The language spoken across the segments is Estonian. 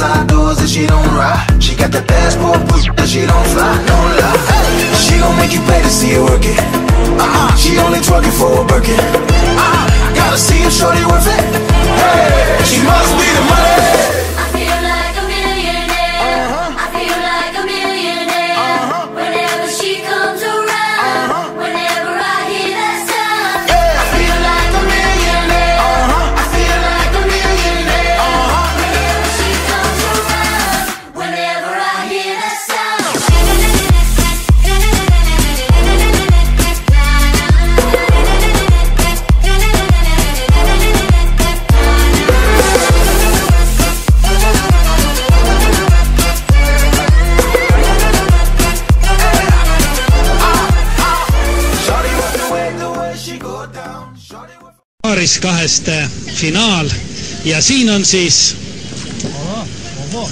outside doors and she don't ride. She got that passport push that she don't fly, no lie. She gon' make you pay to see her work it. She only twerking for a Birkin. Gotta see if shorty worth it. Hey, she must be the money. Paaris kahest finaal ja siin on siis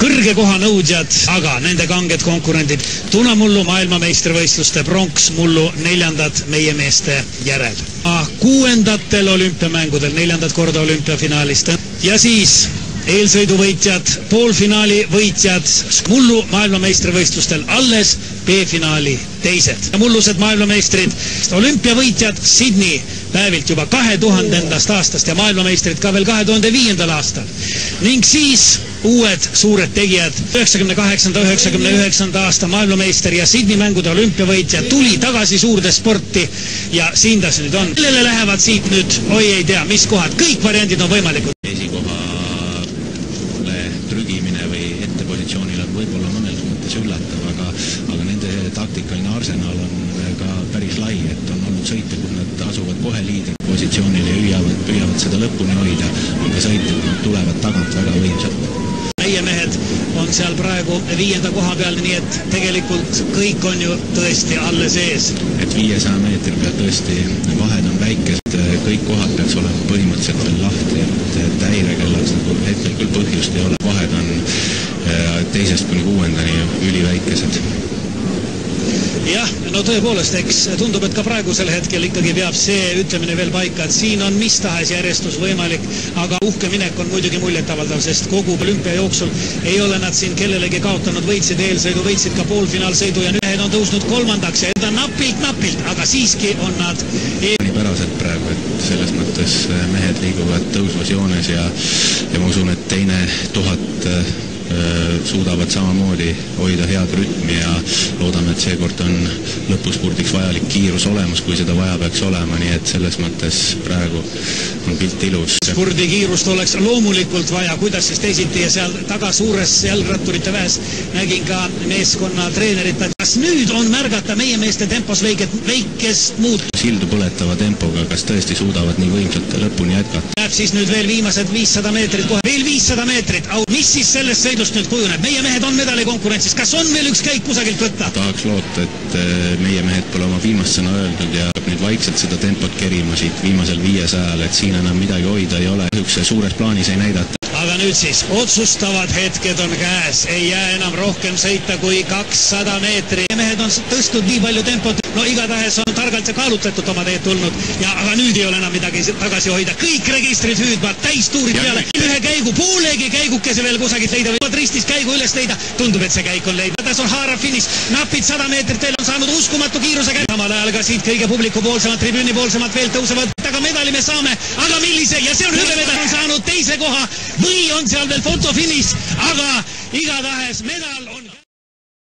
kõrge koha nõudjad, aga nende kanged konkurendid. Tunamullu maailmameistrivõistluste pronksmullu 4. meie meeste järel. 6. olümpiamängudel 4. korda olümpiafinaalist ja siis eelsõiduvõitjad, poolfinaali võitjad mullu maailmameistrivõistlustel alles B-finaali teised. Mullused maailmameistrid, olümpiavõitjad Sydney päevilt juba 2000. aastast ja maailmameistrid ka veel 2005. aastal. Ning siis uued suured tegijad, 98-99 aasta maailmameister ja Sydney mängude olümpiavõitja tuli tagasi suurde sporti ja siin ta nüüd on. Kellele lähevad siit nüüd, oi ei tea, mis kohad, kõik variandid on võimalikud. Trügimine või ettepositsioonil on võib-olla mõnes mõttes üllatav, aga nende taktikaline arsenal on ka päris lai, et on olnud sõite, kus nad asuvad kohe liidripositsioonil ja püüavad seda lõpuni hoida, aga sõite, nad tulevad tagant väga võimsalt. Meie mehed on seal praegu 5. koha peal, nii et tegelikult kõik on ju tõesti alles ees. Et 500 meetri peal tõesti vahed on väikest, kõik kohad peaks olema põhimõtteliselt veel lahti, et häirekellaks nagu hetkel küll põhjust ei ole. Vahed on 2. kuni 6. üliväikesed. Jah, no tõepoolest, eks tundub, et ka praegusel hetkel ikkagi peab see ütlemine veel paika, et siin on mis tahes järjestus võimalik, aga uhke minek on muidugi muljetavaldav, sest kogu olümpia jooksul ei ole nad siin kellelegi kaotanud, võitsid eelsõidu, võitsid ka poolfinaalsõidu ja nüüd on tõusnud 3. ja ta napilt, aga siiski on nad päraselt praegu, et selles mõttes mehed liiguvad tõusvas joones ja ma usun, et teine 1000 suudavad samamoodi hoida head rütmi ja loodame, et seekord on lõpuspurdiks vajalik kiirus olemas, kui seda vaja peaks olema, nii et selles mõttes praegu on pilt ilus. Spurdi kiirust oleks loomulikult vaja, kuidas siis teisiti ja seal taga suures jalgratturite väes nägin ka meeskonna treenerit, et kas nüüd on märgata meie meeste tempos väikest muutust? Sildu põletava tempoga, kas tõesti suudavad nii võimsalt lõpuni jätkata? Läheb siis nüüd veel viimased 500 meetrit kohe, veel 500 meetrit, mis siis sellest sõidust nüüd kujuneb? Meie mehed on medali konkurentsis, kas on veel üks käik kusagilt võtta? Tahaks loota, et meie mehed pole oma viimast sõna öeldud ja nüüd vaikselt seda tempot kerima siit viimasel 500-l, et siin enam midagi hoida ei ole, suures plaanis ei näidata. Aga nüüd siis otsustavad hetked on käes, ei jää enam rohkem sõita kui 200 meetri. Mehed on tõstnud nii palju tempot, no igatahes on targalt ja kaalutletud oma teed tulnud, aga nüüd ei ole enam midagi tagasi hoida. Kõik registrid hüüdvad, täistuurid peale, ühe käigu, poolegi käigukese veel kusagilt leida või ristis käigu üles leida. Tundub, et see käik on leida. Tas on haarav finiš, napid 100 meetrit veel on saanud uskumatu kiiruse käib. Samal ajal ka siit kõige publiku poolsemad, tribüüni poolsemad veel tõusevad, aga medali me saame, aga millise, ja see on hüvemedal on saanud 2. koha või on seal veel fotofiniš, aga igatahes medal on